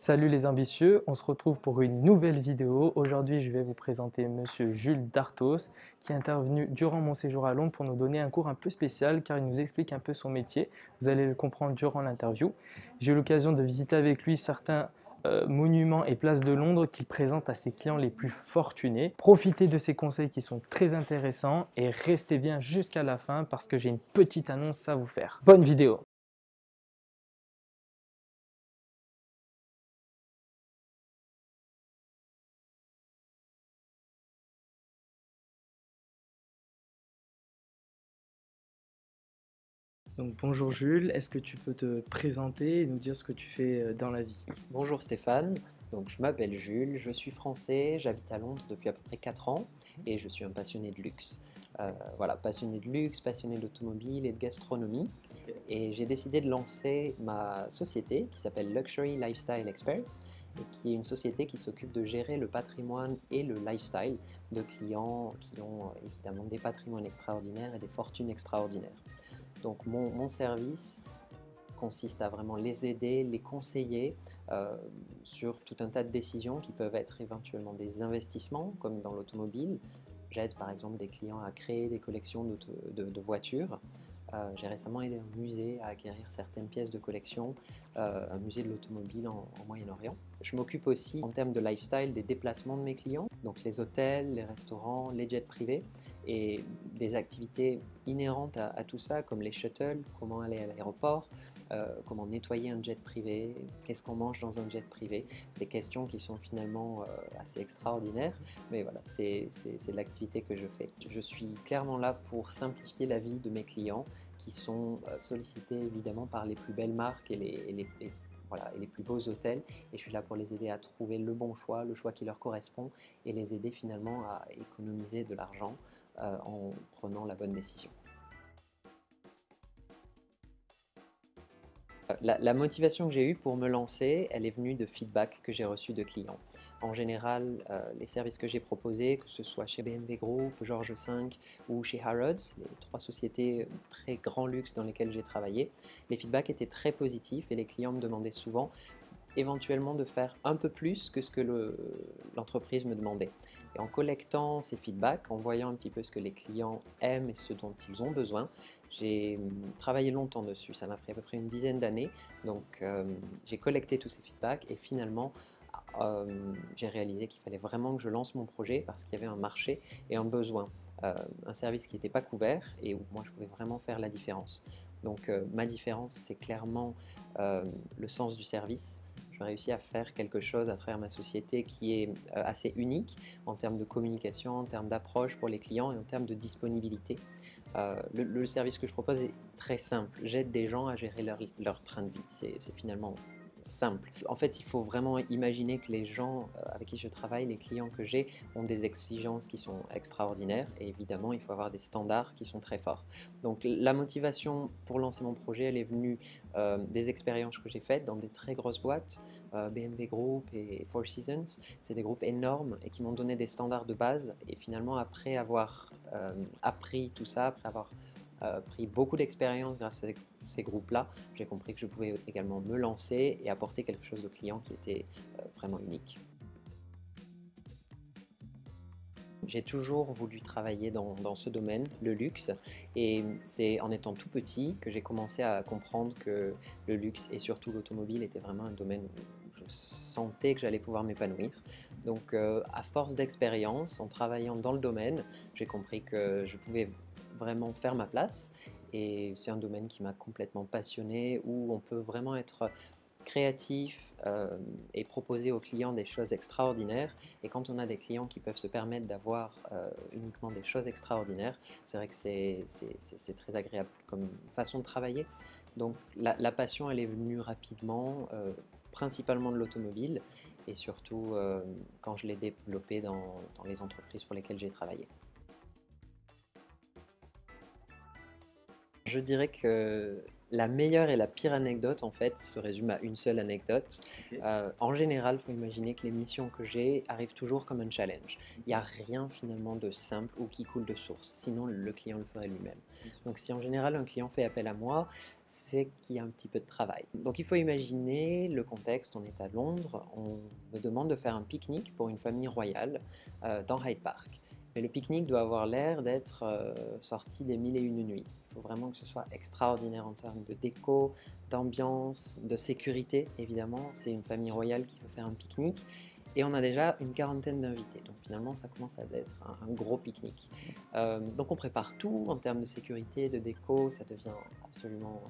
Salut les ambitieux, on se retrouve pour une nouvelle vidéo. Aujourd'hui, je vais vous présenter Monsieur Jules Dartos, qui est intervenu durant mon séjour à Londres pour nous donner un cours un peu spécial, car il nous explique un peu son métier. Vous allez le comprendre durant l'interview. J'ai eu l'occasion de visiter avec lui certains monuments et places de Londres qu'il présente à ses clients les plus fortunés. Profitez de ces conseils qui sont très intéressants et restez bien jusqu'à la fin parce que j'ai une petite annonce à vous faire. Bonne vidéo! Donc bonjour Jules, est-ce que tu peux te présenter et nous dire ce que tu fais dans la vie? Bonjour Stéphane, donc je m'appelle Jules, je suis français, j'habite à Londres depuis à peu près 4 ans et je suis un passionné de luxe. Voilà, passionné de luxe, passionné d'automobile et de gastronomie. Et j'ai décidé de lancer ma société qui s'appelle Luxury Lifestyle Experts et qui est une société qui s'occupe de gérer le patrimoine et le lifestyle de clients qui ont évidemment des patrimoines extraordinaires et des fortunes extraordinaires. Donc mon service consiste à vraiment les aider, les conseiller euh, sur tout un tas de décisions qui peuvent être éventuellement des investissements, comme dans l'automobile. J'aide par exemple des clients à créer des collections de voitures. J'ai récemment aidé un musée à acquérir certaines pièces de collection, un musée de l'automobile en Moyen-Orient. Je m'occupe aussi en termes de lifestyle des déplacements de mes clients, donc les hôtels, les restaurants, les jets privés et des activités inhérentes à tout ça, comme les shuttles, comment aller à l'aéroport, comment nettoyer un jet privé, qu'est-ce qu'on mange dans un jet privé, des questions qui sont finalement assez extraordinaires, mais voilà, c'est l'activité que je fais. Je suis clairement là pour simplifier la vie de mes clients qui sont sollicités évidemment par les plus belles marques voilà, et les plus beaux hôtels, et je suis là pour les aider à trouver le bon choix, le choix qui leur correspond, et les aider finalement à économiser de l'argent en prenant la bonne décision. La motivation que j'ai eue pour me lancer, elle est venue de feedback que j'ai reçu de clients. En général, les services que j'ai proposés, que ce soit chez BMW Group, Georges V ou chez Harrods, les 3 sociétés très grand luxe dans lesquelles j'ai travaillé, les feedbacks étaient très positifs et les clients me demandaient souvent éventuellement de faire un peu plus que ce que l'entreprise me demandait. Et en collectant ces feedbacks, en voyant un petit peu ce que les clients aiment et ce dont ils ont besoin, j'ai travaillé longtemps dessus. Ça m'a pris à peu près une dizaine d'années. Donc j'ai collecté tous ces feedbacks et finalement j'ai réalisé qu'il fallait vraiment que je lance mon projet parce qu'il y avait un marché et un besoin. Un service qui n'était pas couvert et où moi je pouvais vraiment faire la différence. Donc ma différence, c'est clairement le sens du service. J'ai réussi à faire quelque chose à travers ma société qui est assez unique en termes de communication, en termes d'approche pour les clients et en termes de disponibilité. Le service que je propose est très simple. J'aide des gens à gérer leur train de vie. C'est finalement simple. En fait, il faut vraiment imaginer que les gens avec qui je travaille, les clients que j'ai, ont des exigences qui sont extraordinaires et évidemment, il faut avoir des standards qui sont très forts. Donc la motivation pour lancer mon projet, elle est venue des expériences que j'ai faites dans des très grosses boîtes, BMW Group et Four Seasons. C'est des groupes énormes et qui m'ont donné des standards de base et finalement, après avoir appris tout ça, après avoir pris beaucoup d'expérience grâce à ces groupes-là, j'ai compris que je pouvais également me lancer et apporter quelque chose aux clients qui était vraiment unique. J'ai toujours voulu travailler dans ce domaine, le luxe, et c'est en étant tout petit que j'ai commencé à comprendre que le luxe et surtout l'automobile était vraiment un domaine où je sentais que j'allais pouvoir m'épanouir. Donc à force d'expérience, en travaillant dans le domaine, j'ai compris que je pouvais vraiment faire ma place et c'est un domaine qui m'a complètement passionné, où on peut vraiment être créatif et proposer aux clients des choses extraordinaires. Et quand on a des clients qui peuvent se permettre d'avoir uniquement des choses extraordinaires, c'est vrai que c'est très agréable comme façon de travailler. Donc la passion, elle est venue rapidement, principalement de l'automobile et surtout quand je l'ai développée dans les entreprises pour lesquelles j'ai travaillé. Je dirais que la meilleure et la pire anecdote, en fait, se résume à une seule anecdote. Ok. En général, il faut imaginer que les missions que j'ai arrivent toujours comme un challenge. Il n'y a rien finalement de simple ou qui coule de source, sinon le client le ferait lui-même. Donc si en général un client fait appel à moi, c'est qu'il y a un petit peu de travail. Donc il faut imaginer le contexte, on est à Londres, on me demande de faire un pique-nique pour une famille royale dans Hyde Park. Mais le pique-nique doit avoir l'air d'être sorti des mille et une nuits. Il faut vraiment que ce soit extraordinaire en termes de déco, d'ambiance, de sécurité, évidemment. C'est une famille royale qui veut faire un pique-nique. Et on a déjà une quarantaine d'invités. Donc finalement, ça commence à être un gros pique-nique. Donc on prépare tout en termes de sécurité, de déco. Ça devient absolument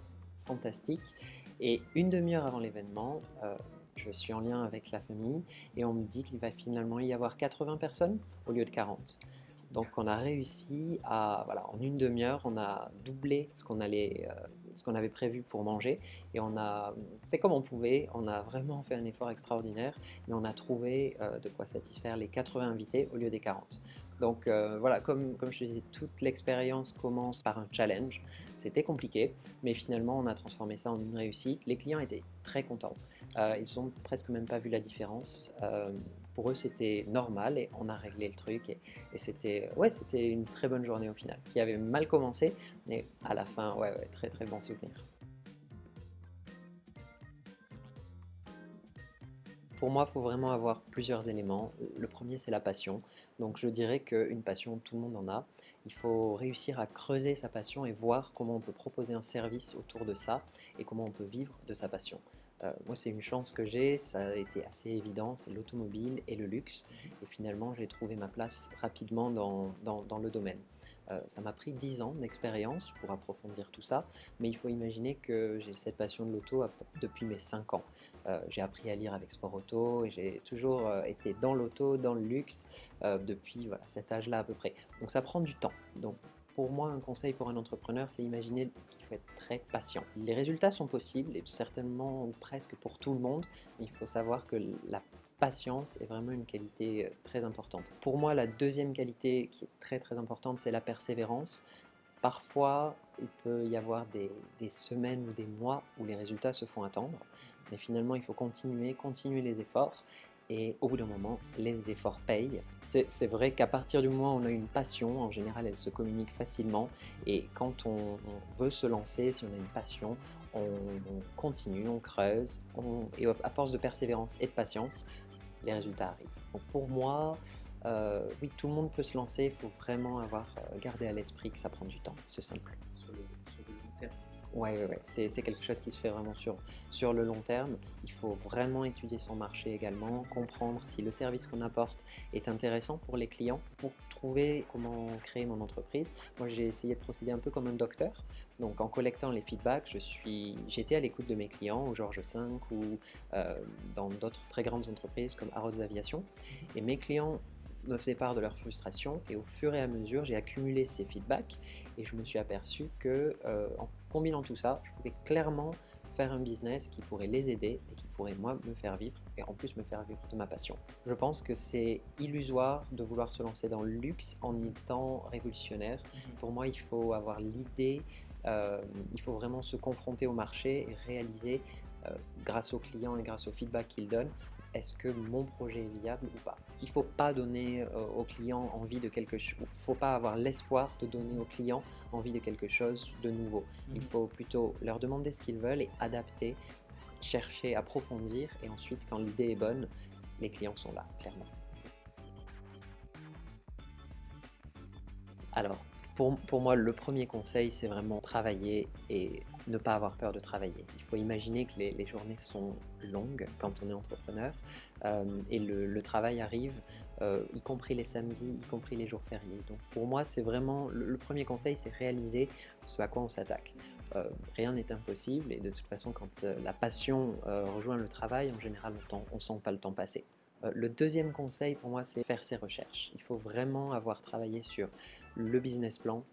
fantastique. Et une demi-heure avant l'événement, je suis en lien avec la famille et on me dit qu'il va finalement y avoir 80 personnes au lieu de 40. Donc on a réussi à, voilà, en une demi-heure, on a doublé ce qu'on avait prévu pour manger et on a fait comme on pouvait, on a vraiment fait un effort extraordinaire, mais on a trouvé de quoi satisfaire les 80 invités au lieu des 40. Donc voilà, comme je te disais, toute l'expérience commence par un challenge. C'était compliqué, mais finalement on a transformé ça en une réussite. Les clients étaient très contents. Ils ont presque même pas vu la différence. Pour eux, c'était normal et on a réglé le truc. Et c'était ouais, c'était une très bonne journée au final, qui avait mal commencé, mais à la fin, ouais, ouais, très très bon souvenir. Pour moi, il faut vraiment avoir plusieurs éléments. Le premier, c'est la passion. Donc je dirais qu'une passion, tout le monde en a. Il faut réussir à creuser sa passion et voir comment on peut proposer un service autour de ça et comment on peut vivre de sa passion. Moi, c'est une chance que j'ai, ça a été assez évident, c'est l'automobile et le luxe. Et finalement, j'ai trouvé ma place rapidement dans le domaine. Ça m'a pris 10 ans d'expérience pour approfondir tout ça, mais il faut imaginer que j'ai cette passion de l'auto depuis mes 5 ans. J'ai appris à lire avec Sport Auto et j'ai toujours été dans l'auto, dans le luxe, depuis voilà, cet âge-là à peu près. Donc ça prend du temps. Donc pour moi, un conseil pour un entrepreneur, c'est imaginer qu'il faut être très patient. Les résultats sont possibles et certainement ou presque pour tout le monde, mais il faut savoir que la patience est vraiment une qualité très importante. Pour moi, la deuxième qualité qui est très très importante, c'est la persévérance. Parfois, il peut y avoir des semaines ou des mois où les résultats se font attendre, mais finalement, il faut continuer les efforts, et au bout d'un moment, les efforts payent. C'est vrai qu'à partir du moment où on a une passion, en général, elle se communique facilement, et quand on veut se lancer, si on a une passion, on continue, on creuse, et à force de persévérance et de patience, les résultats arrivent. Donc pour moi, oui, tout le monde peut se lancer, il faut vraiment garder à l'esprit que ça prend du temps, c'est simple. Sur le long terme. Ouais, ouais, ouais. C'est quelque chose qui se fait vraiment sur le long terme. Il faut vraiment étudier son marché également, comprendre si le service qu'on apporte est intéressant pour les clients. Pour trouver comment créer mon entreprise, moi j'ai essayé de procéder un peu comme un docteur. Donc en collectant les feedbacks, j'étais à l'écoute de mes clients au Georges V ou dans d'autres très grandes entreprises comme Harrods Aviation. Et mes clients me faisaient part de leur frustration et au fur et à mesure, j'ai accumulé ces feedbacks et je me suis aperçu que en combinant tout ça, je pouvais clairement faire un business qui pourrait les aider et qui pourrait moi me faire vivre et en plus me faire vivre de ma passion. Je pense que c'est illusoire de vouloir se lancer dans le luxe en étant révolutionnaire. Pour moi, il faut avoir l'idée, il faut vraiment se confronter au marché et réaliser grâce aux clients et grâce au feedback qu'ils donnent, est-ce que mon projet est viable ou pas. Il ne faut pas donner aux clients envie de quelque chose, il ne faut pas avoir l'espoir de donner aux clients envie de quelque chose de nouveau. Il faut plutôt leur demander ce qu'ils veulent et adapter, chercher, approfondir, et ensuite quand l'idée est bonne, les clients sont là, clairement. Alors, pour moi, le premier conseil, c'est vraiment travailler et ne pas avoir peur de travailler. Il faut imaginer que les journées sont longues quand on est entrepreneur et le travail arrive, y compris les samedis, y compris les jours fériés. Donc pour moi, c'est vraiment le premier conseil, c'est réaliser ce à quoi on s'attaque. Rien n'est impossible et de toute façon, quand la passion rejoint le travail, en général, on ne sent pas le temps passer. Le deuxième conseil pour moi, c'est faire ses recherches. Il faut vraiment avoir travaillé sur le business plan,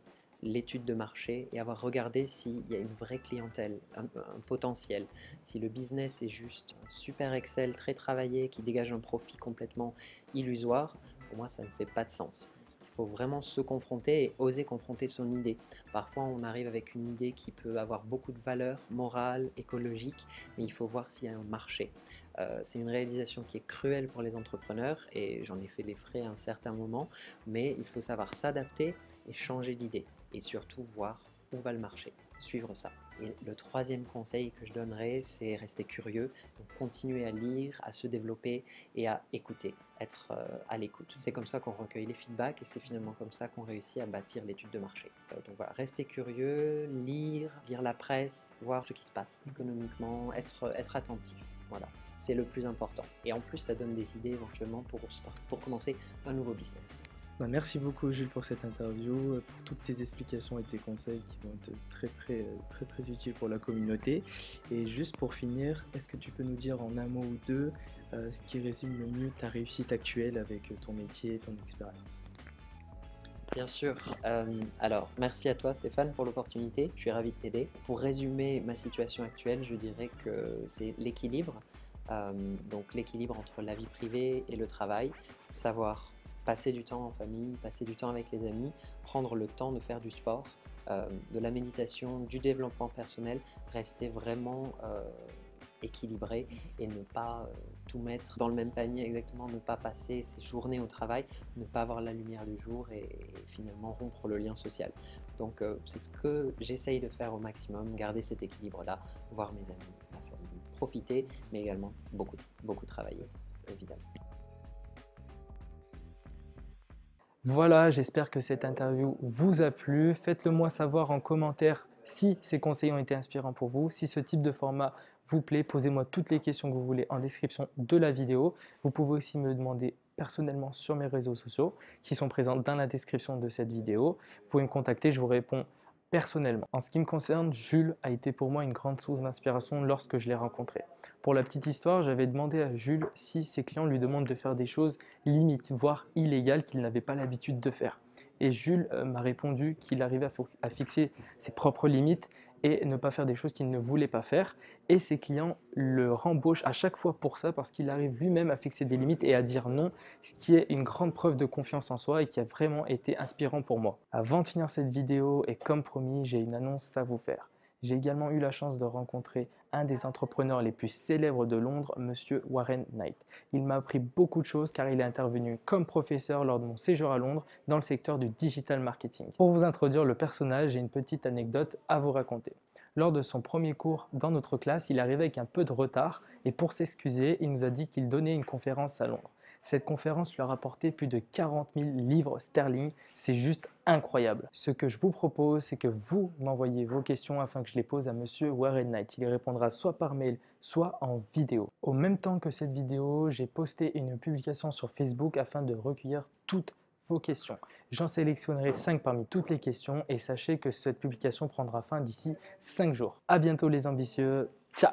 l'étude de marché et avoir regardé s'il y a une vraie clientèle, un potentiel. Si le business est juste un super Excel très travaillé qui dégage un profit complètement illusoire, pour moi ça ne fait pas de sens. Il faut vraiment se confronter et oser confronter son idée. Parfois on arrive avec une idée qui peut avoir beaucoup de valeur morale, écologique, mais il faut voir s'il y a un marché. C'est une réalisation qui est cruelle pour les entrepreneurs et j'en ai fait les frais à un certain moment, mais il faut savoir s'adapter et changer d'idée et surtout voir où va le marché, suivre ça. Et le troisième conseil que je donnerais, c'est rester curieux, donc continuer à lire, à se développer et à écouter, être à l'écoute. C'est comme ça qu'on recueille les feedbacks et c'est finalement comme ça qu'on réussit à bâtir l'étude de marché. Donc voilà, rester curieux, lire la presse, voir ce qui se passe économiquement, être attentif. Voilà, c'est le plus important. Et en plus, ça donne des idées éventuellement pour commencer un nouveau business. Bah, merci beaucoup Jules pour cette interview, pour toutes tes explications et tes conseils qui vont être très utiles pour la communauté. Et juste pour finir, est-ce que tu peux nous dire en un mot ou deux ce qui résume le mieux ta réussite actuelle avec ton métier et ton expérience? Bien sûr. Alors, merci à toi Stéphane pour l'opportunité. Je suis ravi de t'aider. Pour résumer ma situation actuelle, je dirais que c'est l'équilibre. Donc l'équilibre entre la vie privée et le travail, savoir passer du temps en famille, passer du temps avec les amis, prendre le temps de faire du sport, de la méditation, du développement personnel, rester vraiment équilibré et ne pas tout mettre dans le même panier exactement, ne pas passer ses journées au travail, ne pas avoir la lumière du jour et finalement rompre le lien social. Donc c'est ce que j'essaye de faire au maximum, garder cet équilibre-là, voir mes amis, ma famille, profiter, mais également beaucoup travailler, évidemment. Voilà, j'espère que cette interview vous a plu. Faites-le moi savoir en commentaire si ces conseils ont été inspirants pour vous. Si ce type de format vous plaît, posez-moi toutes les questions que vous voulez en description de la vidéo. Vous pouvez aussi me demander personnellement sur mes réseaux sociaux qui sont présents dans la description de cette vidéo. Vous pouvez me contacter, je vous réponds personnellement. En ce qui me concerne, Jules a été pour moi une grande source d'inspiration lorsque je l'ai rencontré. Pour la petite histoire, j'avais demandé à Jules si ses clients lui demandent de faire des choses limites, voire illégales qu'il n'avait pas l'habitude de faire. Et Jules m'a répondu qu'il arrivait à fixer ses propres limites et ne pas faire des choses qu'il ne voulait pas faire. Et ses clients le rembauchent à chaque fois pour ça parce qu'il arrive lui-même à fixer des limites et à dire non, ce qui est une grande preuve de confiance en soi et qui a vraiment été inspirant pour moi. Avant de finir cette vidéo et comme promis, j'ai une annonce à vous faire. J'ai également eu la chance de rencontrer un des entrepreneurs les plus célèbres de Londres, Monsieur Warren Knight. Il m'a appris beaucoup de choses car il est intervenu comme professeur lors de mon séjour à Londres dans le secteur du digital marketing. Pour vous introduire le personnage, j'ai une petite anecdote à vous raconter. Lors de son premier cours dans notre classe, il arrivait avec un peu de retard et pour s'excuser, il nous a dit qu'il donnait une conférence à Londres. Cette conférence lui a rapporté plus de 40 000 livres sterling. C'est juste incroyable. Ce que je vous propose, c'est que vous m'envoyez vos questions afin que je les pose à Monsieur Warren Knight. Il y répondra soit par mail, soit en vidéo. Au même temps que cette vidéo, j'ai posté une publication sur Facebook afin de recueillir toutes vos questions. J'en sélectionnerai 5 parmi toutes les questions et sachez que cette publication prendra fin d'ici 5 jours. À bientôt les ambitieux. Ciao!